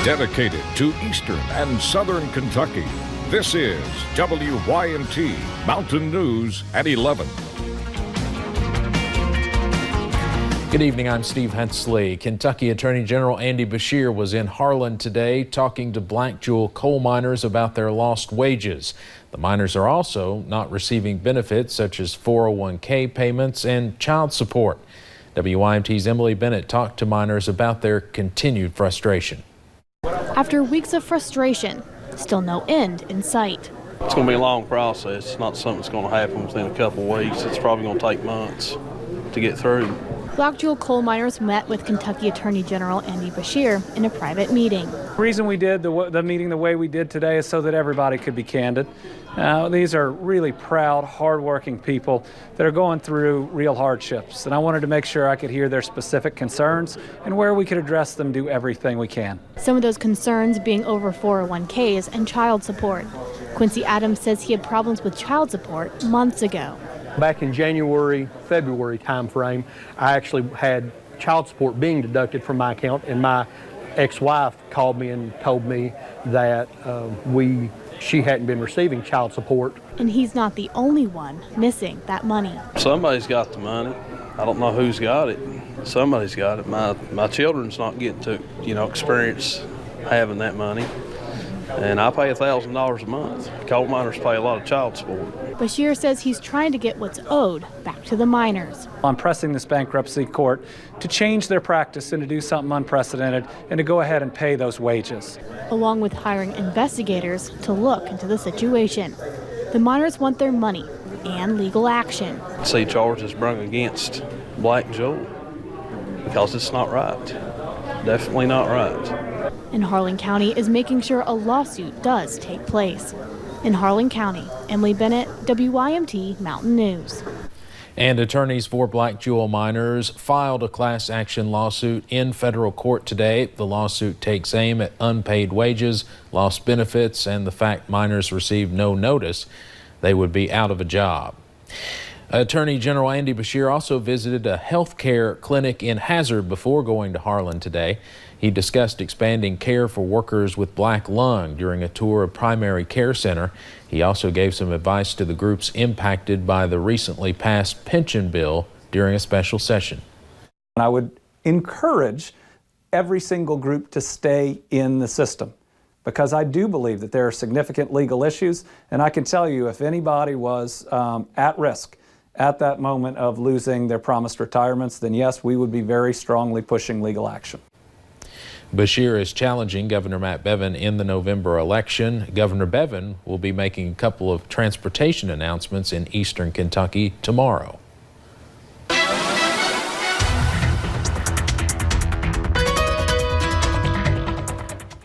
dedicated to Eastern and Southern Kentucky. This is WYMT Mountain News at 11. Good evening, I'm Steve Hensley. Kentucky Attorney General Andy Beshear was in Harlan today talking to Black Jewel coal miners about their lost wages. The miners are also not receiving benefits such as 401k payments and child support. WYMT's Emily Bennett talked to miners about their continued frustration. After weeks of frustration, still no end in sight. It's going to be a long process. It's not something that's going to happen within a couple of weeks. It's probably going to take months to get through. Black Jewel coal miners met with Kentucky Attorney General Andy Beshear in a private meeting. The reason we did the meeting the way we did today is so that everybody could be candid. These are really proud, hardworking people that are going through real hardships, and I wanted to make sure I could hear their specific concerns and where we could address them, do everything we can. Some of those concerns being over 401ks and child support. Quincy Adams says he had problems with child support months ago. Back in January, February timeframe, I actually had child support being deducted from my account, and my ex-wife called me and told me that she hadn't been receiving child support. And he's not the only one missing that money. Somebody's got the money. I don't know who's got it. Somebody's got it. My children's not getting to, experience having that money. And I pay $1,000 a month. Coal miners pay a lot of child support. Beshear says he's trying to get what's owed back to the miners. I'm pressing this bankruptcy court to change their practice and to do something unprecedented and to go ahead and pay those wages. Along with hiring investigators to look into the situation. The miners want their money and legal action. See charges brought against Black Jewel because it's not right. Definitely not right. And Harlan County is making sure a lawsuit does take place. In Harlan County, Emily Bennett, WYMT Mountain News. And attorneys for Black Jewel miners filed a class action lawsuit in federal court today. The lawsuit takes aim at unpaid wages, lost benefits, and the fact miners received no notice they would be out of a job. Attorney General Andy Beshear also visited a health care clinic in Hazard before going to Harlan today. He discussed expanding care for workers with black lung during a tour of primary care center. He also gave some advice to the groups impacted by the recently passed pension bill during a special session. I would encourage every single group to stay in the system, because I do believe that there are significant legal issues, and I can tell you if anybody was at risk at that moment of losing their promised retirements, then yes, we would be very strongly pushing legal action. Beshear is challenging Governor Matt Bevin in the November election. Governor Bevin will be making a couple of transportation announcements in eastern Kentucky tomorrow.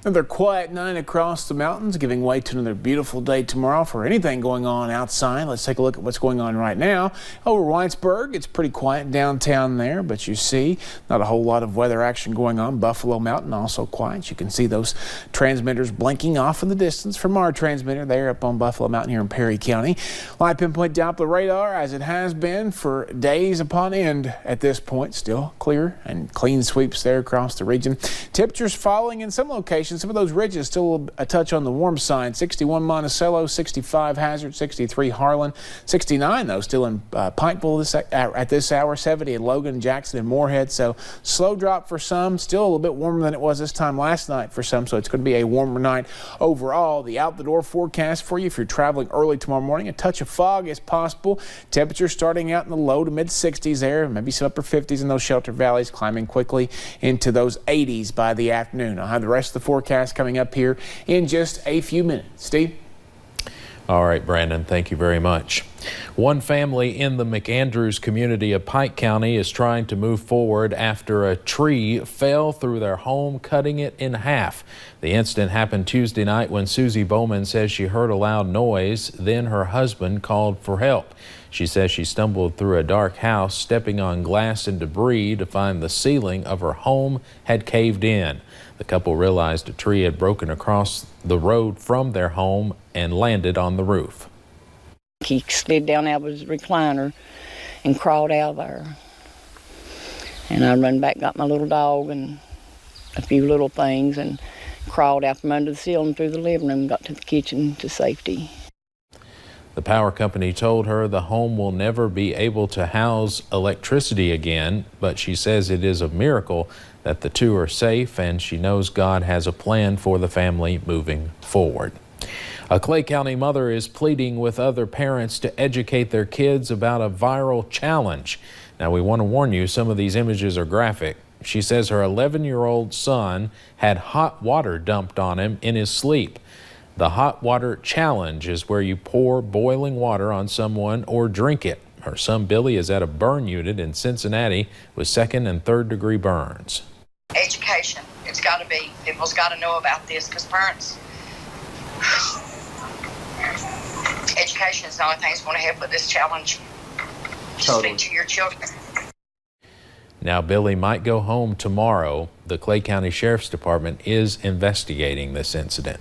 Another quiet night across the mountains, giving way to another beautiful day tomorrow. For anything going on outside, let's take a look at what's going on right now. Over Whitesburg, it's pretty quiet downtown there, but you see not a whole lot of weather action going on. Buffalo Mountain also quiet. You can see those transmitters blinking off in the distance from our transmitter there up on Buffalo Mountain here in Perry County. Live pinpoint Doppler radar, as it has been for days upon end at this point. Still clear and clean sweeps there across the region. Temperatures falling in some locations. Some of those ridges still a touch on the warm side. 61 Monticello, 65 Hazard, 63 Harlan, 69 though still in Pikeville at this hour, 70 in Logan, Jackson, and Moorhead. So slow drop for some, still a little bit warmer than it was this time last night for some. So it's going to be a warmer night overall. The out the door forecast for you if you're traveling early tomorrow morning, a touch of fog is possible. Temperatures starting out in the low to mid 60s there, maybe some upper 50s in those shelter valleys, climbing quickly into those 80s by the afternoon. I'll have the rest of the forecast coming up here in just a few minutes. Steve? All right, Brandon, thank you very much. One family in the McAndrews community of Pike County is trying to move forward after a tree fell through their home, cutting it in half. The incident happened Tuesday night when Susie Bowman says she heard a loud noise. Then her husband called for help. She says she stumbled through a dark house, stepping on glass and debris to find the ceiling of her home had caved in. The couple realized a tree had broken across the road from their home and landed on the roof. He slid down out of his recliner and crawled out of there. And I run back, got my little dog and a few little things, and crawled out from under the ceiling through the living room and got to the kitchen to safety. The power company told her the home will never be able to house electricity again, but she says it is a miracle that the two are safe, and she knows God has a plan for the family moving forward. A Clay County mother is pleading with other parents to educate their kids about a viral challenge. Now, we want to warn you, some of these images are graphic. She says her 11-year-old son had hot water dumped on him in his sleep. The hot water challenge is where you pour boiling water on someone or drink it. Her son Billy is at a burn unit in Cincinnati with 2nd and 3rd degree burns. Education. It's got to be. People's got to know about this because parents. Education is the only thing that's going to help with this challenge. Speak to your children. Now, Billy might go home tomorrow. The Clay County Sheriff's Department is investigating this incident.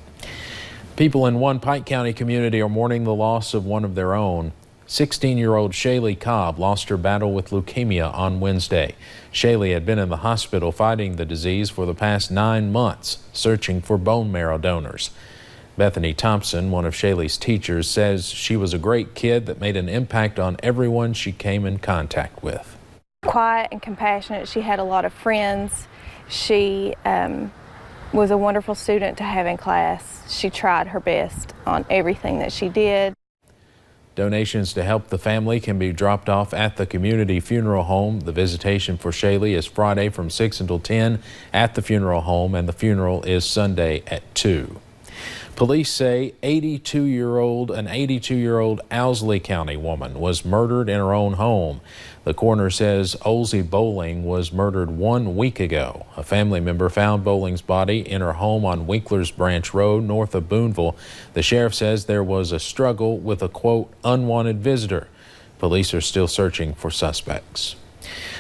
People in one Pike County community are mourning the loss of one of their own. 16-year-old Shaylee Cobb lost her battle with leukemia on Wednesday. Shaylee had been in the hospital fighting the disease for the past 9 months, searching for bone marrow donors. Bethany Thompson, one of Shaylee's teachers, says she was a great kid that made an impact on everyone she came in contact with. Quiet and compassionate. She had a lot of friends. She was a wonderful student to have in class. She tried her best on everything that she did. Donations to help the family can be dropped off at the community funeral home. The visitation for Shaylee is Friday from 6 until 10 at the funeral home, and the funeral is Sunday at 2. Police say an 82-year-old Owsley County woman was murdered in her own home. The coroner says Olsey Bowling was murdered 1 week ago. A family member found Bowling's body in her home on Winkler's Branch Road north of Boonville. The sheriff says there was a struggle with a, quote, unwanted visitor. Police are still searching for suspects.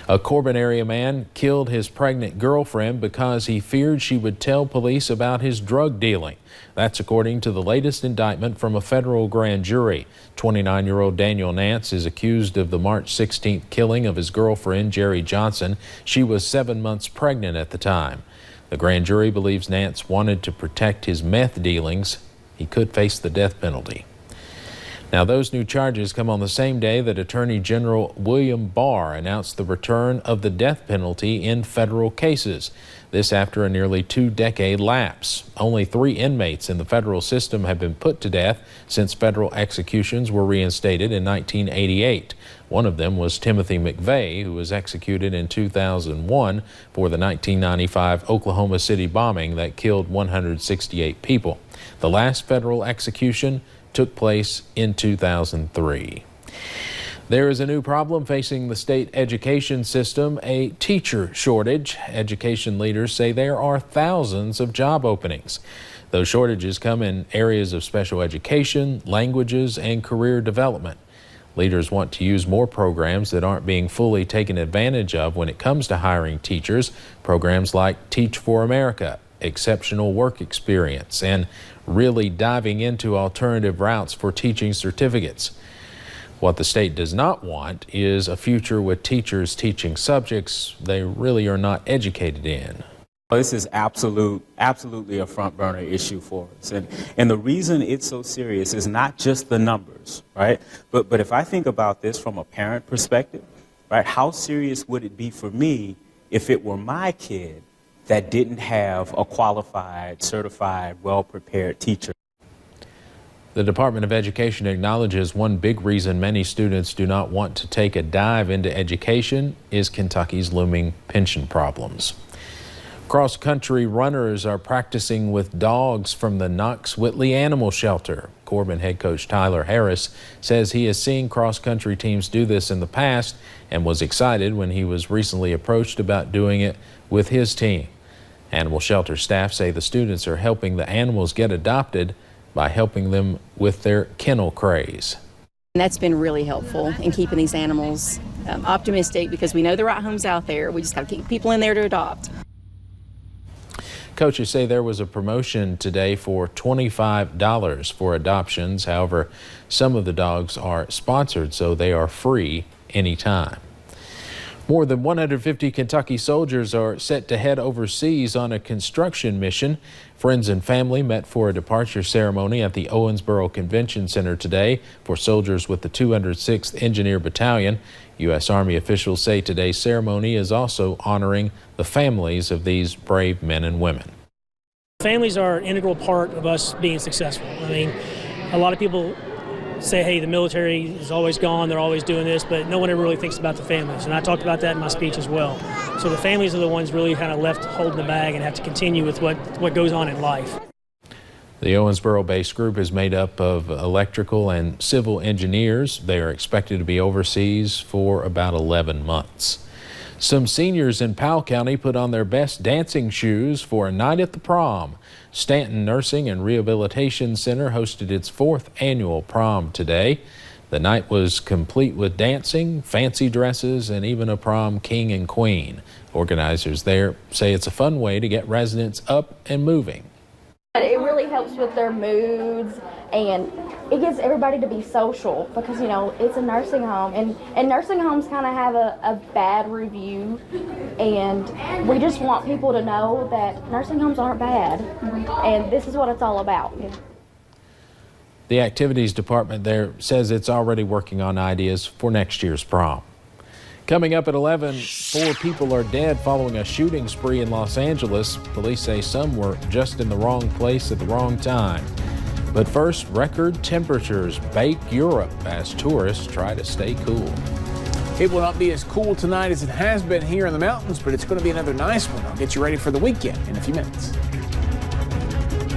A Corbin area man killed his pregnant girlfriend because he feared she would tell police about his drug dealing. That's according to the latest indictment from a federal grand jury. 29-year-old Daniel Nance is accused of the March 16th killing of his girlfriend, Jerry Johnson. She was 7 months pregnant at the time. The grand jury believes Nance wanted to protect his meth dealings. He could face the death penalty. Now, those new charges come on the same day that Attorney General William Barr announced the return of the death penalty in federal cases. This after a nearly 2-decade lapse. Only 3 inmates in the federal system have been put to death since federal executions were reinstated in 1988. One of them was Timothy McVeigh, who was executed in 2001 for the 1995 Oklahoma City bombing that killed 168 people. The last federal execution took place in 2003. There is a new problem facing the state education system, a teacher shortage. Education leaders say there are thousands of job openings. Those shortages come in areas of special education, languages, and career development. Leaders want to use more programs that aren't being fully taken advantage of when it comes to hiring teachers. Programs like Teach for America, Exceptional Work Experience, and really diving into alternative routes for teaching certificates. What the state does not want is a future with teachers teaching subjects they really are not educated in. This is absolutely a front burner issue for us. And the reason it's so serious is not just the numbers, right? But if I think about this from a parent perspective, right, how serious would it be for me if it were my kid that didn't have a qualified, certified, well-prepared teacher? The Department of Education acknowledges one big reason many students do not want to take a dive into education is Kentucky's looming pension problems. Cross-country runners are practicing with dogs from the Knox Whitley Animal Shelter. Corbin head coach Tyler Harris says he has seen cross-country teams do this in the past and was excited when he was recently approached about doing it with his team. Animal shelter staff say the students are helping the animals get adopted by helping them with their kennel craze. And that's been really helpful in keeping these animals optimistic, because we know the right homes out there. We just got to keep people in there to adopt. Coaches say there was a promotion today for $25 for adoptions. However, some of the dogs are sponsored, so they are free anytime. More than 150 Kentucky soldiers are set to head overseas on a construction mission. Friends and family met for a departure ceremony at the Owensboro Convention Center today for soldiers with the 206th Engineer Battalion. U.S. Army officials say today's ceremony is also honoring the families of these brave men and women. Families are an integral part of us being successful. I mean, a lot of people say, hey, the military is always gone, they're always doing this, but no one ever really thinks about the families. And I talked about that in my speech as well. So the families are the ones really kind of left holding the bag and have to continue with what goes on in life. The Owensboro-based group is made up of electrical and civil engineers. They are expected to be overseas for about 11 months. Some seniors in Powell County put on their best dancing shoes for a night at the prom. Stanton Nursing and Rehabilitation Center hosted its 4th annual prom today. The night was complete with dancing, fancy dresses, and even a prom king and queen. Organizers there say it's a fun way to get residents up and moving. It really helps with their moods, and it gets everybody to be social because, you know, it's a nursing home, and nursing homes kind of have a bad review, and we just want people to know that nursing homes aren't bad, and this is what it's all about. The activities department there says it's already working on ideas for next year's prom. Coming up at 11, 4 people are dead following a shooting spree in Los Angeles. Police say some were just in the wrong place at the wrong time. But first, record temperatures bake Europe as tourists try to stay cool. It will not be as cool tonight as it has been here in the mountains, but it's going to be another nice one. I'll get you ready for the weekend in a few minutes.